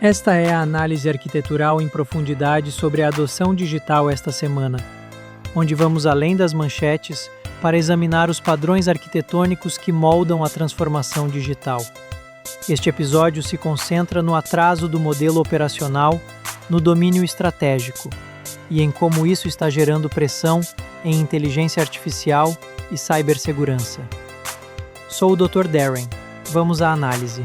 Esta é a análise arquitetural em profundidade sobre a adoção digital esta semana, onde vamos além das manchetes para examinar os padrões arquitetônicos que moldam a transformação digital. Este episódio se concentra no atraso do modelo operacional no domínio estratégico e em como isso está gerando pressão em inteligência artificial e cibersegurança. Sou o Dr. Darren. Vamos à análise.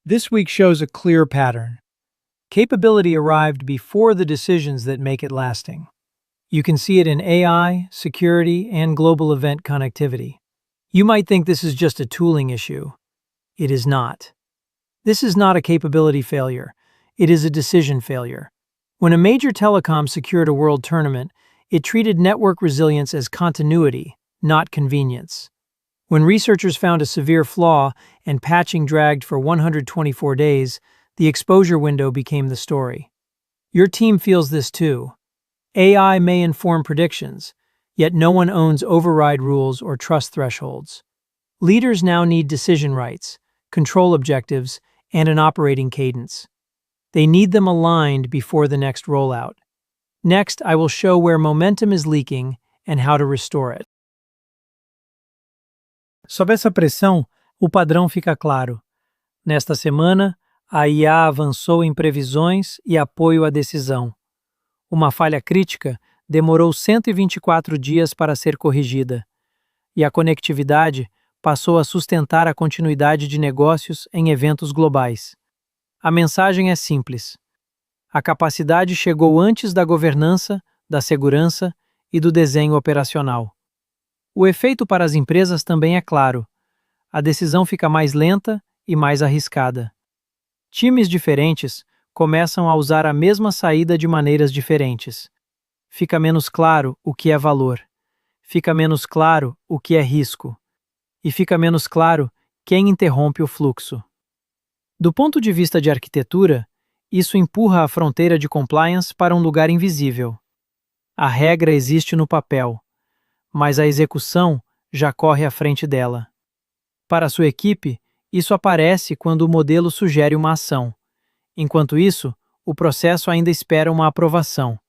This week shows a clear pattern. Capability arrived before the decisions that make it lasting. You can see it in AI, security, and global event connectivity. You might think this is just a tooling issue. It is not. This is not a capability failure. It is a decision failure. When a major telecom secured a world tournament, it treated network resilience as continuity, not convenience. When researchers found a severe flaw and patching dragged for 124 days, the exposure window became the story. Your team feels this too. AI may inform predictions, yet no one owns override rules or trust thresholds. Leaders now need decision rights, control objectives, and an operating cadence. They need them aligned before the next rollout. Next, I will show where momentum is leaking and how to restore it. Sob essa pressão, o padrão fica claro. Nesta semana, a IA avançou em previsões e apoio à decisão. Uma falha crítica demorou 124 dias para ser corrigida, e a conectividade passou a sustentar a continuidade de negócios em eventos globais. A mensagem é simples. A capacidade chegou antes da governança, da segurança e do desenho operacional. O efeito para as empresas também é claro. A decisão fica mais lenta e mais arriscada. Times diferentes começam a usar a mesma saída de maneiras diferentes. Fica menos claro o que é valor. Fica menos claro o que é risco. E fica menos claro quem interrompe o fluxo. Do ponto de vista de arquitetura, isso empurra a fronteira de compliance para um lugar invisível. A regra existe no papel, mas a execução já corre à frente dela. Para a sua equipe, isso aparece quando o modelo sugere uma ação. Enquanto isso, o processo ainda espera uma aprovação.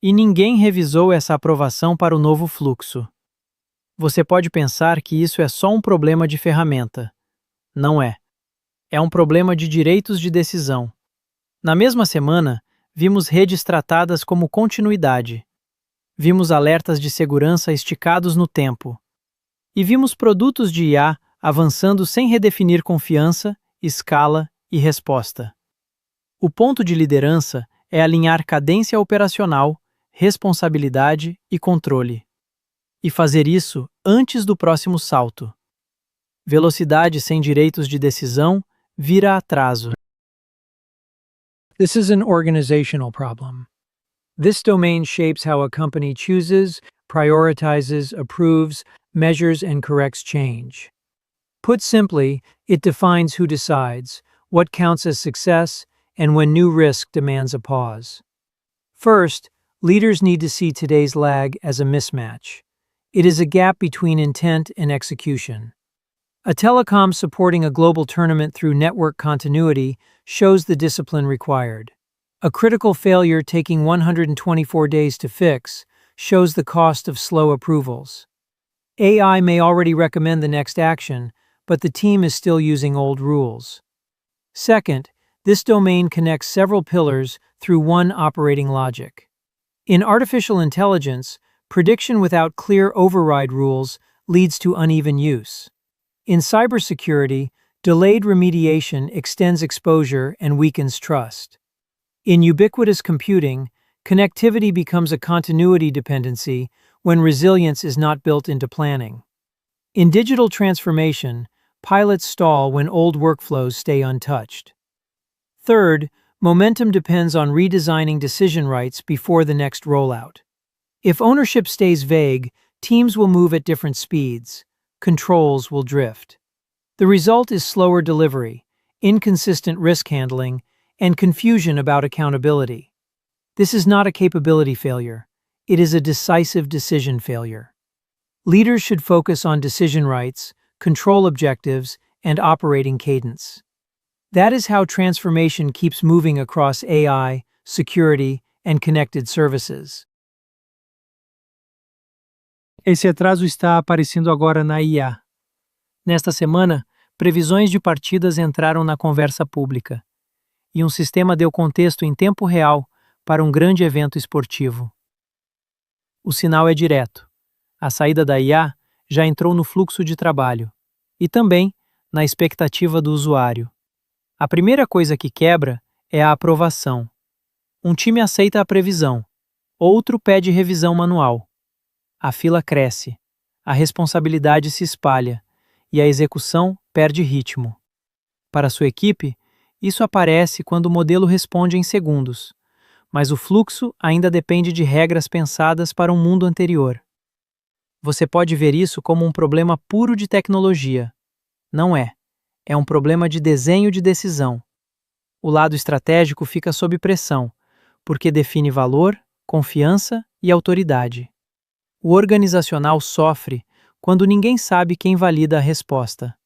E ninguém revisou essa aprovação para o novo fluxo. Você pode pensar que isso é só um problema de ferramenta. Não é. É um problema de direitos de decisão. Na mesma semana, vimos redes tratadas como continuidade. Vimos alertas de segurança esticados no tempo. E vimos produtos de IA avançando sem redefinir confiança, escala e resposta. O ponto de liderança é alinhar cadência operacional, responsabilidade e controle. E fazer isso antes do próximo salto. Velocidade sem direitos de decisão vira atraso. This is an organizational problem. This domain shapes how a company chooses, prioritizes, approves, measures, and corrects change. Put simply, it defines who decides, what counts as success, and when new risk demands a pause. First, leaders need to see today's lag as a mismatch. It is a gap between intent and execution. A telecom supporting a global tournament through network continuity shows the discipline required. A critical failure taking 124 days to fix shows the cost of slow approvals. AI may already recommend the next action, but the team is still using old rules. Second, this domain connects several pillars through one operating logic. In artificial intelligence, prediction without clear override rules leads to uneven use. In cybersecurity, delayed remediation extends exposure and weakens trust. In ubiquitous computing, connectivity becomes a continuity dependency when resilience is not built into planning. In digital transformation, pilots stall when old workflows stay untouched. Third, momentum depends on redesigning decision rights before the next rollout. If ownership stays vague, teams will move at different speeds. Controls will drift. The result is slower delivery, inconsistent risk handling, and confusion about accountability. This is not a capability failure. It is a decisive decision failure. Leaders should focus on decision rights, control objectives, and operating cadence. That is how transformation keeps moving across AI, security, and connected services. Esse atraso está aparecendo agora na IA. Nesta semana, previsões de partidas entraram na conversa pública, e um sistema deu contexto em tempo real para um grande evento esportivo. O sinal é direto. A saída da IA já entrou no fluxo de trabalho e também na expectativa do usuário. A primeira coisa que quebra é a aprovação. Um time aceita a previsão, outro pede revisão manual. A fila cresce, a responsabilidade se espalha e a execução perde ritmo. Para sua equipe, isso aparece quando o modelo responde em segundos, mas o fluxo ainda depende de regras pensadas para um mundo anterior. Você pode ver isso como um problema puro de tecnologia. Não é. É um problema de desenho de decisão. O lado estratégico fica sob pressão, porque define valor, confiança e autoridade. O organizacional sofre quando ninguém sabe quem valida a resposta.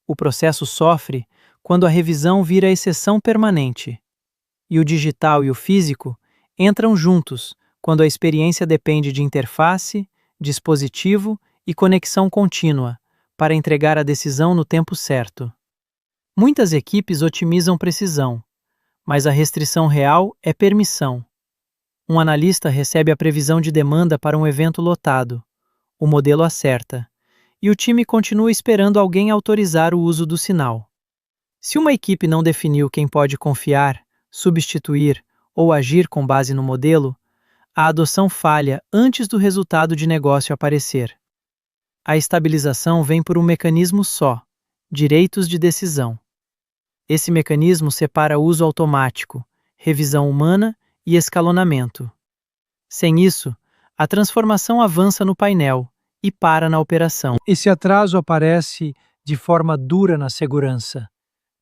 O processo sofre quando a revisão vira exceção permanente. E o digital e o físico entram juntos quando a experiência depende de interface, dispositivo e conexão contínua para entregar a decisão no tempo certo. Muitas equipes otimizam precisão, mas a restrição real é permissão. Um analista recebe a previsão de demanda para um evento lotado. O modelo acerta, e o time continua esperando alguém autorizar o uso do sinal. Se uma equipe não definiu quem pode confiar, substituir ou agir com base no modelo, a adoção falha antes do resultado de negócio aparecer. A estabilização vem por um mecanismo só: direitos de decisão. Esse mecanismo separa uso automático, revisão humana e escalonamento. Sem isso, a transformação avança no painel e para na operação. Esse atraso aparece de forma dura na segurança.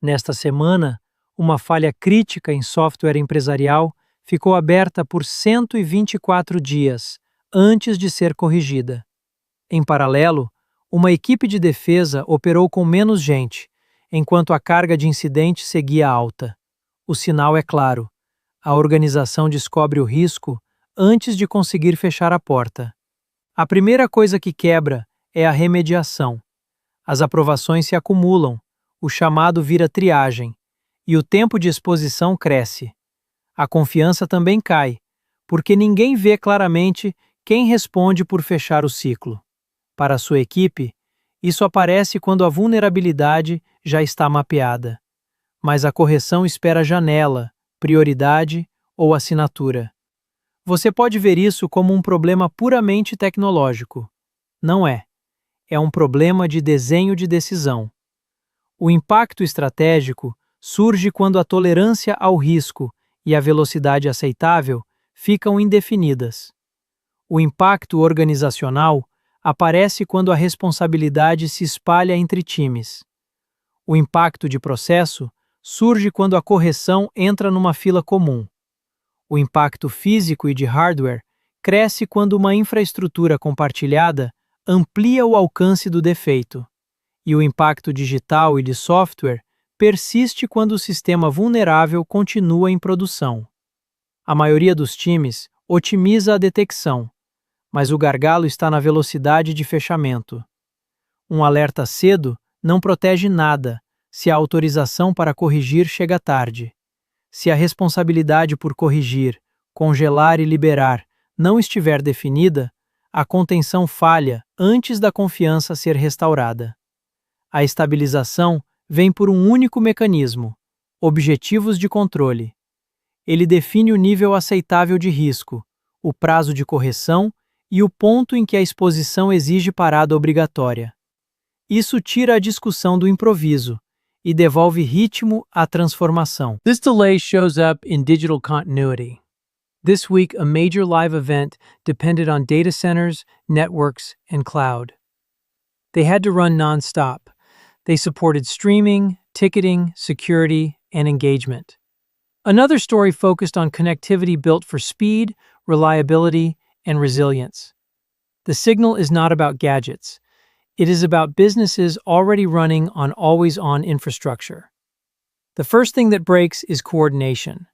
Nesta semana, uma falha crítica em software empresarial ficou aberta por 124 dias antes de ser corrigida. Em paralelo, uma equipe de defesa operou com menos gente, enquanto a carga de incidentes seguia alta. O sinal é claro: a organização descobre o risco antes de conseguir fechar a porta. A primeira coisa que quebra é a remediação. As aprovações se acumulam, o chamado vira triagem, e o tempo de exposição cresce. A confiança também cai, porque ninguém vê claramente quem responde por fechar o ciclo. Para a sua equipe, isso aparece quando a vulnerabilidade já está mapeada. Mas a correção espera janela, prioridade ou assinatura. Você pode ver isso como um problema puramente tecnológico. Não é. É um problema de desenho de decisão. O impacto estratégico surge quando a tolerância ao risco e a velocidade aceitável ficam indefinidas. O impacto organizacional aparece quando a responsabilidade se espalha entre times. O impacto de processo surge quando a correção entra numa fila comum. O impacto físico e de hardware cresce quando uma infraestrutura compartilhada amplia o alcance do defeito. E o impacto digital e de software persiste quando o sistema vulnerável continua em produção. A maioria dos times otimiza a detecção, mas o gargalo está na velocidade de fechamento. Um alerta cedo não protege nada se a autorização para corrigir chega tarde. Se a responsabilidade por corrigir, congelar e liberar não estiver definida, a contenção falha antes da confiança ser restaurada. A estabilização vem por um único mecanismo: objetivos de controle. Ele define o nível aceitável de risco, o prazo de correção e o ponto em que a exposição exige parada obrigatória. Isso tira a discussão do improviso e devolve ritmo à transformação. This delay shows up in digital continuity. This week, a major live event depended on data centers, networks, and cloud. They had to run non-stop. They supported streaming, ticketing, security, and engagement. Another story focused on connectivity built for speed, reliability, and resilience. The signal is not about gadgets. It is about businesses already running on always-on infrastructure. The first thing that breaks is coordination.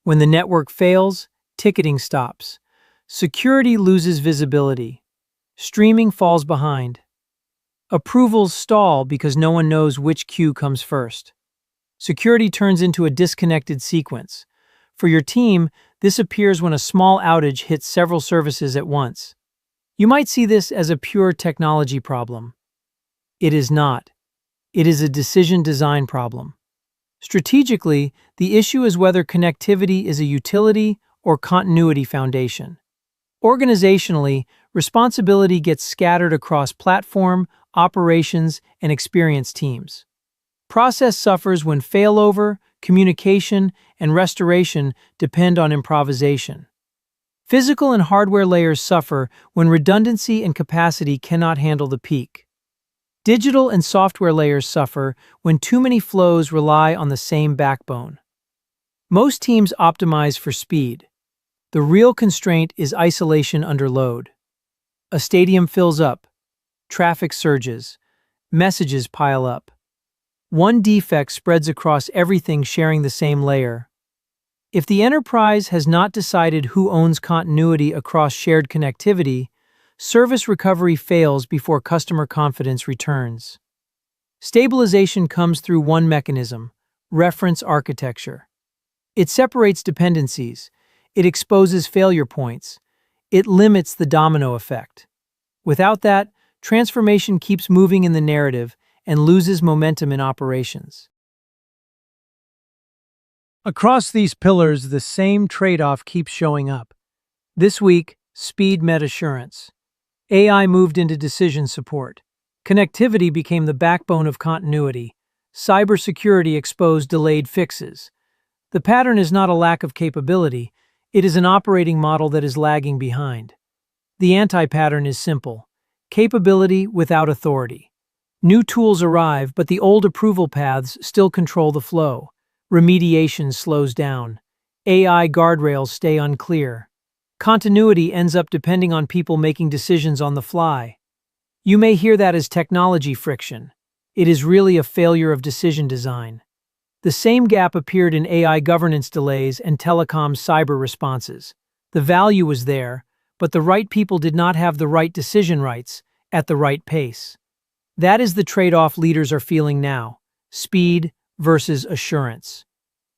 When the network fails, ticketing stops. Security loses visibility. Streaming falls behind. Approvals stall because no one knows which queue comes first. Security turns into a disconnected sequence. For your team, this appears when a small outage hits several services at once. You might see this as a pure technology problem. It is not. It is a decision design problem. Strategically, the issue is whether connectivity is a utility or continuity foundation. Organizationally, responsibility gets scattered across platform, operations, and experience teams. Process suffers when failover, communication, and restoration depend on improvisation. Physical and hardware layers suffer when redundancy and capacity cannot handle the peak. Digital and software layers suffer when too many flows rely on the same backbone. Most teams optimize for speed. The real constraint is isolation under load. A stadium fills up, traffic surges, messages pile up. One defect spreads across everything sharing the same layer. If the enterprise has not decided who owns continuity across shared connectivity, service recovery fails before customer confidence returns. Stabilization comes through one mechanism: reference architecture. It separates dependencies, it exposes failure points, it limits the domino effect. Without that, transformation keeps moving in the narrative and loses momentum in operations. Across these pillars, the same trade-off keeps showing up. This week, speed met assurance. AI moved into decision support. Connectivity became the backbone of continuity. Cybersecurity exposed delayed fixes. The pattern is not a lack of capability, it is an operating model that is lagging behind. The anti-pattern is simple: capability without authority. New tools arrive, but the old approval paths still control the flow. Remediation slows down. AI guardrails stay unclear. Continuity ends up depending on people making decisions on the fly. You may hear that as technology friction. It is really a failure of decision design. The same gap appeared in AI governance delays and telecom cyber responses. The value was there, but the right people did not have the right decision rights at the right pace. That is the trade-off leaders are feeling now: speed versus assurance.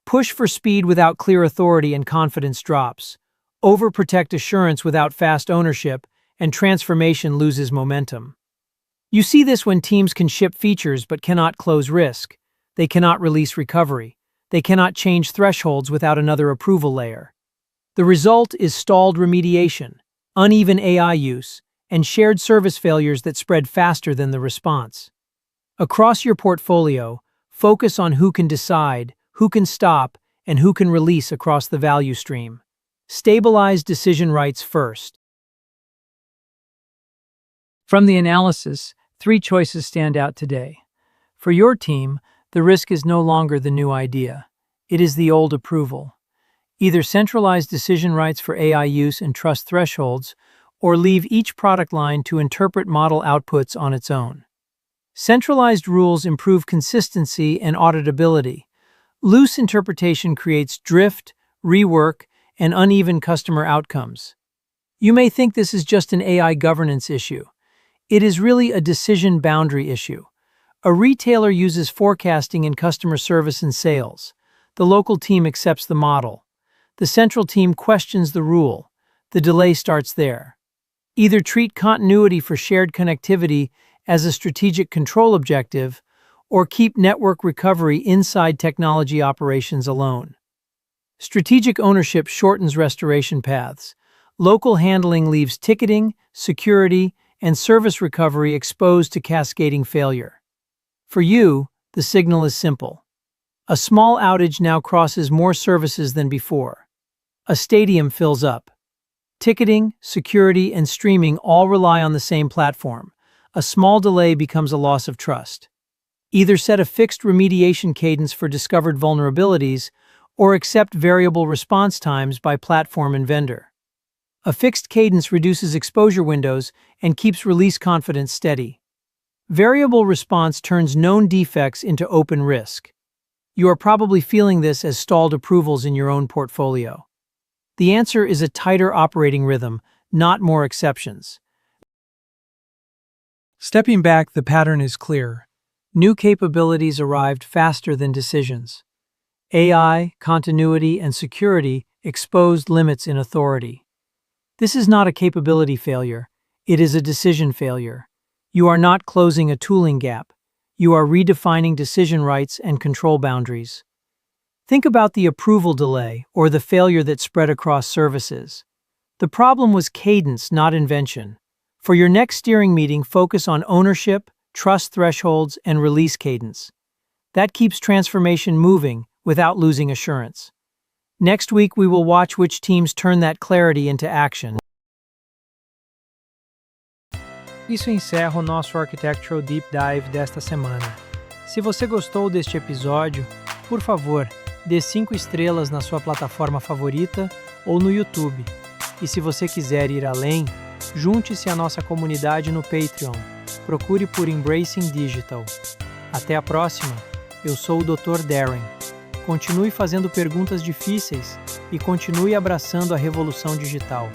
Push for speed without clear authority and confidence drops. Overprotect assurance without fast ownership, and transformation loses momentum. You see this when teams can ship features but cannot close risk. They cannot release recovery. They cannot change thresholds without another approval layer. The result is stalled remediation, uneven AI use, and shared service failures that spread faster than the response. Across your portfolio, focus on who can decide, who can stop, and who can release across the value stream. Stabilize decision rights first. From the analysis, 3 choices stand out today. For your team, the risk is no longer the new idea. It is the old approval. Either centralize decision rights for AI use and trust thresholds, or leave each product line to interpret model outputs on its own. Centralized rules improve consistency and auditability. Loose interpretation creates drift, rework, and uneven customer outcomes. You may think this is just an AI governance issue. It is really a decision boundary issue. A retailer uses forecasting in customer service and sales. The local team accepts the model. The central team questions the rule. The delay starts there. Either treat continuity for shared connectivity as a strategic control objective, or keep network recovery inside technology operations alone. Strategic ownership shortens restoration paths. Local handling leaves ticketing, security, and service recovery exposed to cascading failure. For you, the signal is simple. A small outage now crosses more services than before. A stadium fills up. Ticketing, security, and streaming all rely on the same platform. A small delay becomes a loss of trust. Either set a fixed remediation cadence for discovered vulnerabilities, or accept variable response times by platform and vendor. A fixed cadence reduces exposure windows and keeps release confidence steady. Variable response turns known defects into open risk. You are probably feeling this as stalled approvals in your own portfolio. The answer is a tighter operating rhythm, not more exceptions. Stepping back, the pattern is clear. New capabilities arrived faster than decisions. AI, continuity, and security exposed limits in authority. This is not a capability failure. It is a decision failure. You are not closing a tooling gap. You are redefining decision rights and control boundaries. Think about the approval delay or the failure that spread across services. The problem was cadence, not invention. For your next steering meeting, focus on ownership, trust thresholds, and release cadence. That keeps transformation moving without losing assurance. Next week, we will watch which teams turn that clarity into action. Isso encerra o nosso Architectural Deep Dive desta semana. Se você gostou deste episódio, por favor, dê 5 estrelas na sua plataforma favorita ou no YouTube. E se você quiser ir além, junte-se à nossa comunidade no Patreon. Procure por Embracing Digital. Até a próxima. Eu sou o Dr. Darren. Continue fazendo perguntas difíceis e continue abraçando a revolução digital.